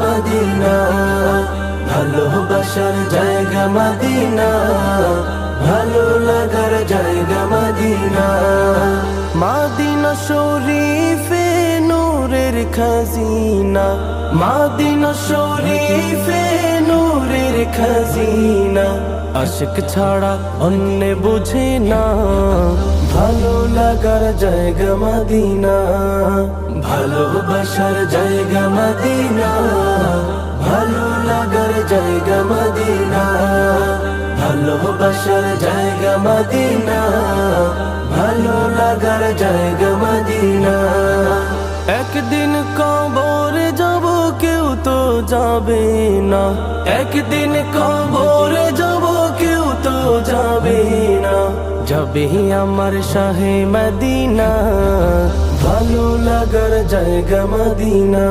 Medina, ভালোবাসার জায়গা Medina, ভালো লাগার জায়গা মদিনা। মদিনা শরীফে নূরের খাজিনা, মদিনা শরীফে নূরের খাজিনা, আশিক ছাড়া অন্য বুঝে না, ভালো লাগার জায়গা মদিনা, ভালোবাসার জায়গা মদিনা, ভালো লাগার জায়গা মদিনা, ভালোবাসার জায়গা মদিনা, ভালো লাগার জায়গা মদিনা। একদিন কবরে যাব কেউ তো যাবে না, একদিন কবরে যাব কেউ তো যাবে না, যাবে আমার শাহে মদিনা, ভালো লাগার জায়গা মদিনা।